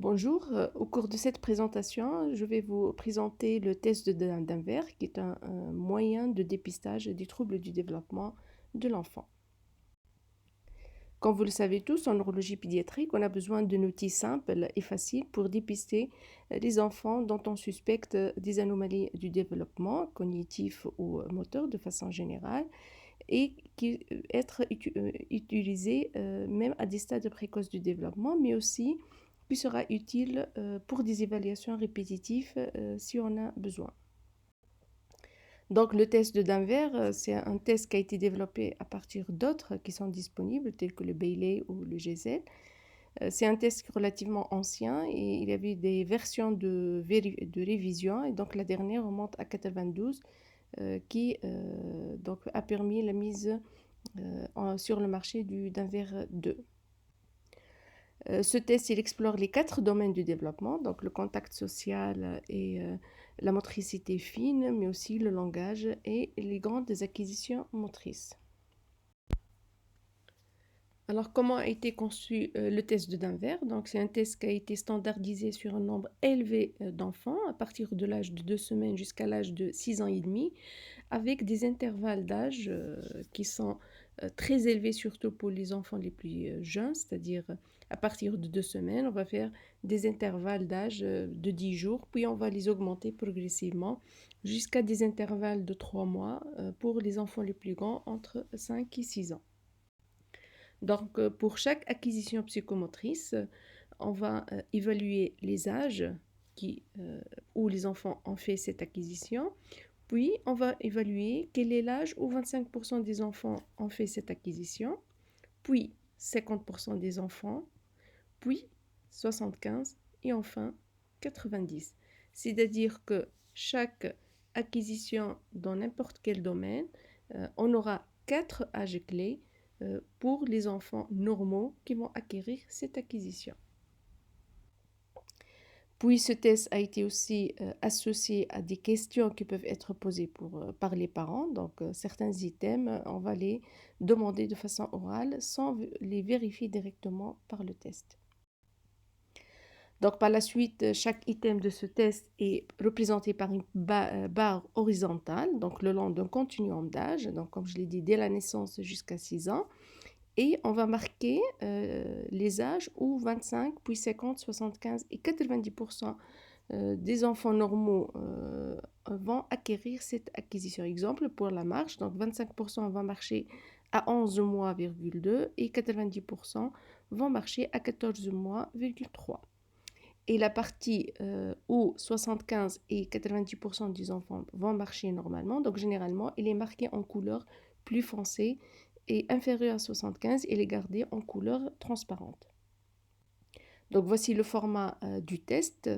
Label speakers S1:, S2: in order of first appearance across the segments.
S1: Bonjour, au cours de cette présentation, je vais vous présenter le test de Denver, qui est un moyen de dépistage des troubles du développement de l'enfant. Comme vous le savez tous, en neurologie pédiatrique, on a besoin d'un outil simple et facile pour dépister les enfants dont on suspecte des anomalies du développement cognitif ou moteur de façon générale et qui être utilisé même à des stades précoces du développement, mais aussi qui sera utile pour des évaluations répétitives si on a besoin. Donc le test de Denver, c'est un test qui a été développé à partir d'autres qui sont disponibles, tels que le Bayley ou le GZ. C'est un test relativement ancien et il y avait des versions de révision, et donc la dernière remonte à 92, qui donc a permis la mise sur le marché du Denver 2. Ce test, il explore les 4 domaines du développement, donc le contact social et la motricité fine, mais aussi le langage et les grandes acquisitions motrices. Alors, comment a été conçu le test de Denver? Donc, c'est un test qui a été standardisé sur un nombre élevé d'enfants, à partir de l'âge de 2 semaines jusqu'à l'âge de 6 ans et demi, avec des intervalles d'âge qui sont très élevés, surtout pour les enfants les plus jeunes, c'est-à-dire à partir de 2 semaines, on va faire des intervalles d'âge de 10 jours, puis on va les augmenter progressivement jusqu'à des intervalles de 3 mois pour les enfants les plus grands, entre 5 et 6 ans. Donc, pour chaque acquisition psychomotrice, on va évaluer les âges où les enfants ont fait cette acquisition. Puis, on va évaluer quel est l'âge où 25% des enfants ont fait cette acquisition. Puis, 50% des enfants. Puis, 75% et enfin 90%. C'est-à-dire que chaque acquisition dans n'importe quel domaine, on aura 4 âges clés pour les enfants normaux qui vont acquérir cette acquisition. Puis ce test a été aussi associé à des questions qui peuvent être posées par les parents. Donc certains items, on va les demander de façon orale sans les vérifier directement par le test. Donc par la suite, chaque item de ce test est représenté par une barre horizontale, donc le long d'un continuum d'âge, donc comme je l'ai dit, dès la naissance jusqu'à 6 ans. Et on va marquer les âges où 25, puis 50, 75 et 90% des enfants normaux vont acquérir cette acquisition. Exemple pour la marche, donc 25% vont marcher à 11 mois,2 et 90% vont marcher à 14 mois,3. Et la partie où 75 et 90% des enfants vont marcher normalement, donc généralement, il est marqué en couleur plus foncée et inférieur à 75, et les garder en couleur transparente. Donc voici le format du test.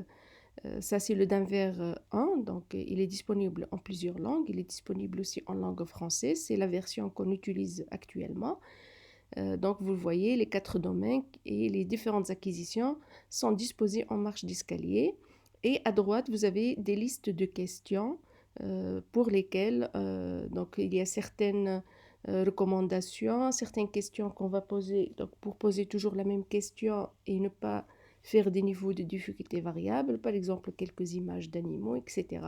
S1: Ça c'est le Denver 1, donc il est disponible en plusieurs langues. Il est disponible aussi en langue française. C'est la version qu'on utilise actuellement. Donc vous le voyez, les 4 domaines et les différentes acquisitions sont disposées en marche d'escalier. Et à droite, vous avez des listes de questions pour lesquelles donc, il y a certaines recommandations, certaines questions qu'on va poser. Donc pour poser toujours la même question et ne pas faire des niveaux de difficulté variables, par exemple quelques images d'animaux, etc.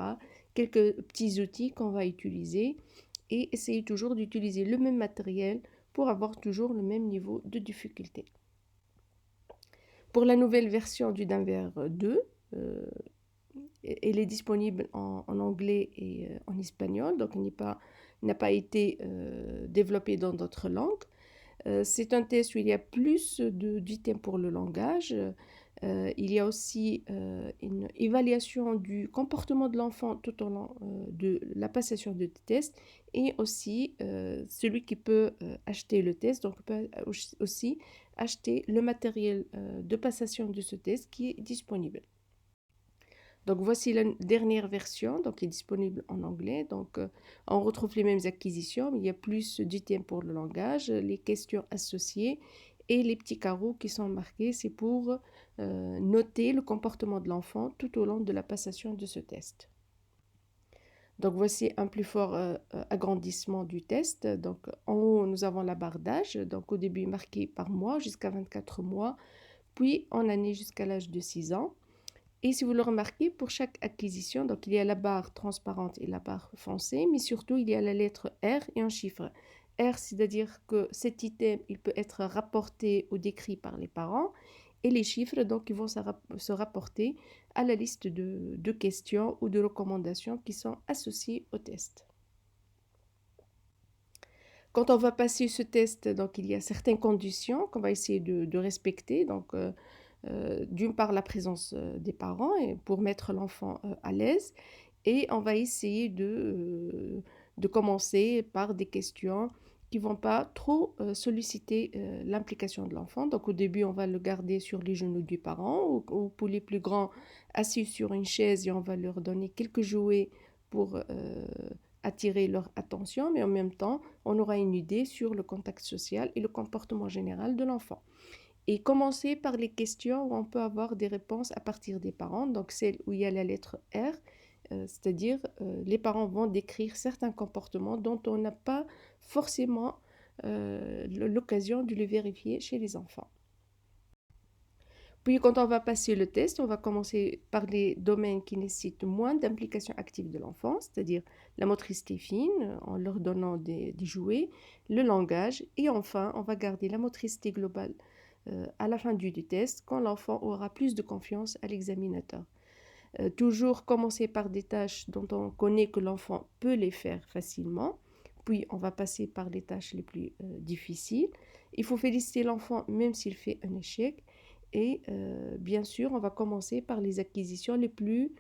S1: Quelques petits outils qu'on va utiliser et essayer toujours d'utiliser le même matériel pour avoir toujours le même niveau de difficulté. Pour la nouvelle version du Denver 2, elle est disponible en anglais et en espagnol, donc il n'a pas été développé dans d'autres langues. C'est un test où il y a plus d'items pour le langage. Il y a aussi une évaluation du comportement de l'enfant tout au long de la passation de test, et aussi celui qui peut acheter le test, donc peut aussi acheter le matériel de passation de ce test qui est disponible. Donc voici la dernière version, donc qui est disponible en anglais. Donc on retrouve les mêmes acquisitions, mais il y a plus d'items pour le langage, les questions associées et les petits carreaux qui sont marqués. C'est pour noter le comportement de l'enfant tout au long de la passation de ce test. Donc voici un plus fort agrandissement du test. Donc en haut, nous avons la barre d'âge, donc au début marqué par mois jusqu'à 24 mois puis en année jusqu'à l'âge de 6 ans. Et si vous le remarquez, pour chaque acquisition, donc il y a la barre transparente et la barre foncée, mais surtout il y a la lettre R et un chiffre. R, c'est-à-dire que cet item, il peut être rapporté ou décrit par les parents, et les chiffres, donc, ils vont se rapporter à la liste de questions ou de recommandations qui sont associées au test. Quand on va passer ce test, donc il y a certaines conditions qu'on va essayer de respecter. Donc, d'une part, la présence des parents et pour mettre l'enfant à l'aise. Et on va essayer de commencer par des questions qui ne vont pas trop solliciter l'implication de l'enfant. Donc, au début, on va le garder sur les genoux du parent ou pour les plus grands, assis sur une chaise et on va leur donner quelques jouets pour attirer leur attention, mais en même temps, on aura une idée sur le contact social et le comportement général de l'enfant. Et commencer par les questions où on peut avoir des réponses à partir des parents, donc celle où il y a la lettre R, c'est-à-dire les parents vont décrire certains comportements dont on n'a pas forcément l'occasion de les vérifier chez les enfants. Puis quand on va passer le test, on va commencer par les domaines qui nécessitent moins d'implication active de l'enfant, c'est-à-dire la motricité fine, en leur donnant des jouets, le langage, et enfin, on va garder la motricité globale à la fin du test, quand l'enfant aura plus de confiance à l'examinateur. Toujours commencer par des tâches dont on connaît que l'enfant peut les faire facilement, puis on va passer par les tâches les plus difficiles. Il faut féliciter l'enfant même s'il fait un échec. Et bien sûr, on va commencer par les acquisitions les plus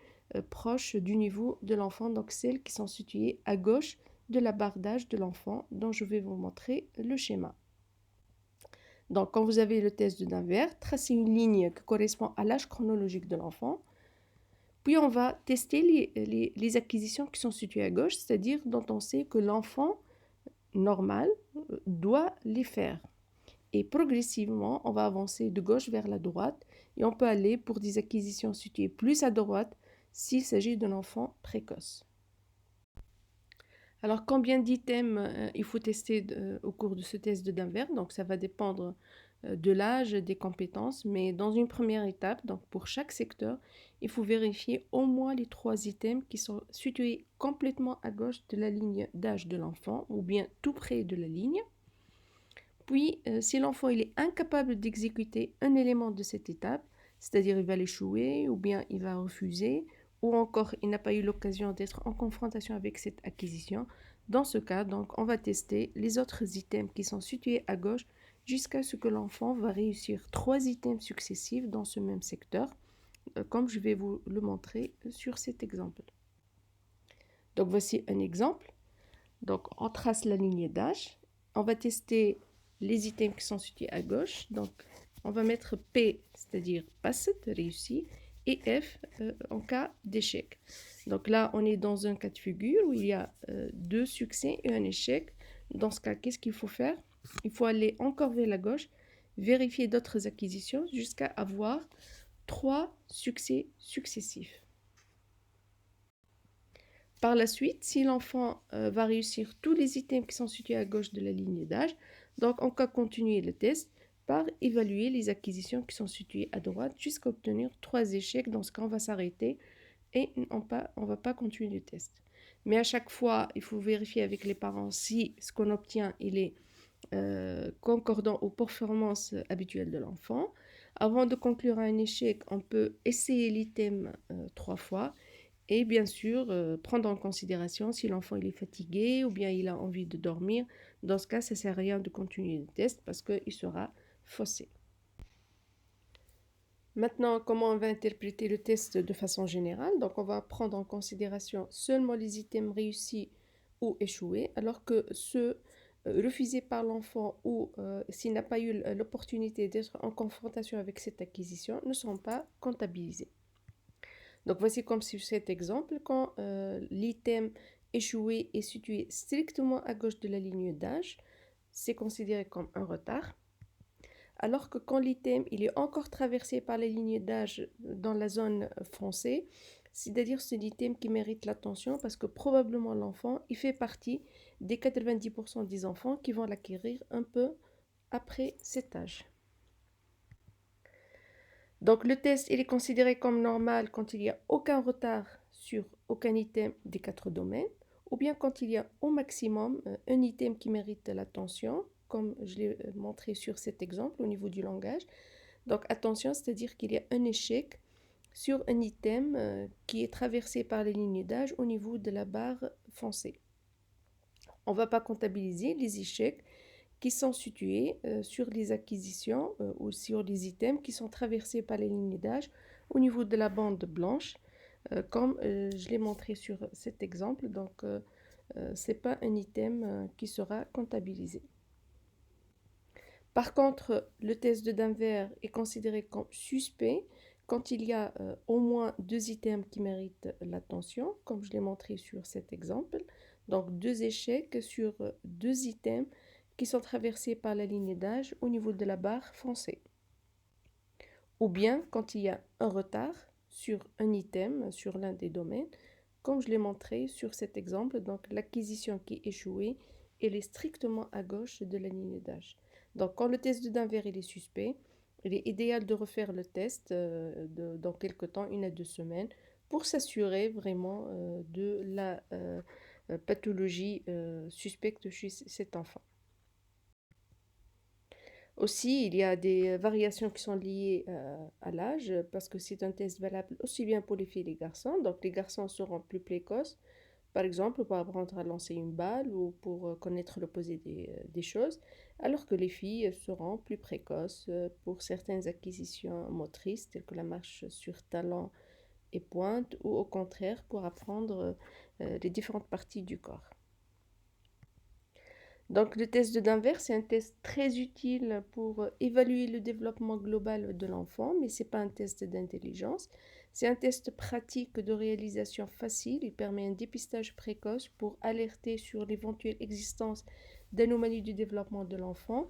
S1: proches du niveau de l'enfant, donc celles qui sont situées à gauche de la barre d'âge de l'enfant, dont je vais vous montrer le schéma. Donc, quand vous avez le test de Dunning, tracez une ligne qui correspond à l'âge chronologique de l'enfant. Puis, on va tester les acquisitions qui sont situées à gauche, c'est-à-dire dont on sait que l'enfant normal doit les faire. Et progressivement, on va avancer de gauche vers la droite et on peut aller pour des acquisitions situées plus à droite s'il s'agit d'un enfant précoce. Alors, combien d'items il faut tester au cours de ce test de Dunning? Donc, ça va dépendre de l'âge, des compétences, mais dans une première étape, donc pour chaque secteur, il faut vérifier au moins les 3 items qui sont situés complètement à gauche de la ligne d'âge de l'enfant ou bien tout près de la ligne. Puis, si l'enfant il est incapable d'exécuter un élément de cette étape, c'est-à-dire il va l'échouer ou bien il va refuser, ou encore il n'a pas eu l'occasion d'être en confrontation avec cette acquisition, dans ce cas, donc, on va tester les autres items qui sont situés à gauche jusqu'à ce que l'enfant va réussir 3 items successifs dans ce même secteur, comme je vais vous le montrer sur cet exemple. Donc, voici un exemple. Donc, on trace la ligne d'âge. On va tester les items qui sont situés à gauche. Donc, on va mettre P, c'est-à-dire passe, réussi, et F en cas d'échec. Donc là, on est dans un cas de figure où il y a 2 succès et un échec. Dans ce cas, qu'est-ce qu'il faut faire? Il faut aller encore vers la gauche, vérifier d'autres acquisitions jusqu'à avoir 3 succès successifs. Par la suite, si l'enfant va réussir tous les items qui sont situés à gauche de la ligne d'âge, donc on va continuer le test par évaluer les acquisitions qui sont situées à droite jusqu'à obtenir 3 échecs. Dans ce cas, on va s'arrêter et on ne va pas continuer le test. Mais à chaque fois, il faut vérifier avec les parents si ce qu'on obtient il est concordant aux performances habituelles de l'enfant. Avant de conclure à un échec, on peut essayer l'item 3 fois. Et bien sûr, prendre en considération si l'enfant il est fatigué ou bien il a envie de dormir. Dans ce cas, ça ne sert à rien de continuer le test parce qu'il sera faussé. Maintenant, comment on va interpréter le test de façon générale? Donc, on va prendre en considération seulement les items réussis ou échoués, alors que ceux refusés par l'enfant ou s'il n'a pas eu l'opportunité d'être en confrontation avec cette acquisition ne seront pas comptabilisés. Donc voici comme sur cet exemple, quand l'item échoué est situé strictement à gauche de la ligne d'âge, c'est considéré comme un retard. Alors que quand l'item il est encore traversé par la ligne d'âge dans la zone foncée, c'est-à-dire c'est l'item qui mérite l'attention parce que probablement l'enfant il fait partie des 90% des enfants qui vont l'acquérir un peu après cet âge. Donc le test, il est considéré comme normal quand il n'y a aucun retard sur aucun item des 4 domaines, ou bien quand il y a au maximum un item qui mérite l'attention, comme je l'ai montré sur cet exemple au niveau du langage. Donc attention, c'est-à-dire qu'il y a un échec sur un item qui est traversé par les lignes d'âge au niveau de la barre foncée. On ne va pas comptabiliser les échecs qui sont situés sur les acquisitions ou sur les items qui sont traversés par les lignes d'âge au niveau de la bande blanche, comme je l'ai montré sur cet exemple. Donc, ce n'est pas un item qui sera comptabilisé. Par contre, le test de Denver est considéré comme suspect quand il y a au moins 2 items qui méritent l'attention, comme je l'ai montré sur cet exemple. Donc 2 échecs sur 2 items qui sont traversés par la ligne d'âge au niveau de la barre foncée. Ou bien quand il y a un retard sur un item, sur l'un des domaines, comme je l'ai montré sur cet exemple. Donc l'acquisition qui est échouée, elle est strictement à gauche de la ligne d'âge. Donc quand le test de Denver est suspect, il est idéal de refaire le test dans quelques temps, 1 à 2 semaines, pour s'assurer vraiment de la pathologie suspecte chez cet enfant. Aussi, il y a des variations qui sont liées à l'âge, parce que c'est un test valable aussi bien pour les filles et les garçons. Donc les garçons seront plus précoces, par exemple pour apprendre à lancer une balle ou pour connaître l'opposé des choses, alors que les filles seront plus précoces pour certaines acquisitions motrices, telles que la marche sur talon et pointe, ou au contraire pour apprendre les différentes parties du corps. Donc le test de Denver, c'est un test très utile pour évaluer le développement global de l'enfant, mais ce n'est pas un test d'intelligence. C'est un test pratique de réalisation facile. Il permet un dépistage précoce pour alerter sur l'éventuelle existence d'anomalies du développement de l'enfant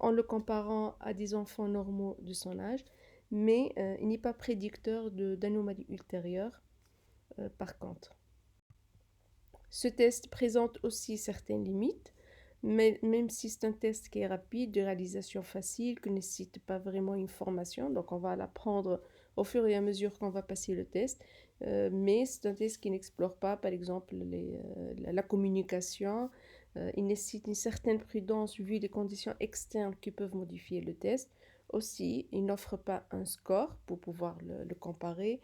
S1: en le comparant à des enfants normaux de son âge, mais il n'est pas prédicteur d'anomalies ultérieures par contre. Ce test présente aussi certaines limites. Mais même si c'est un test qui est rapide, de réalisation facile, qui ne nécessite pas vraiment une formation, donc on va l'apprendre au fur et à mesure qu'on va passer le test, mais c'est un test qui n'explore pas, par exemple, la communication. Il nécessite une certaine prudence vu les conditions externes qui peuvent modifier le test. Aussi, il n'offre pas un score pour pouvoir le comparer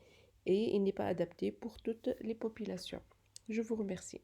S1: et il n'est pas adapté pour toutes les populations. Je vous remercie.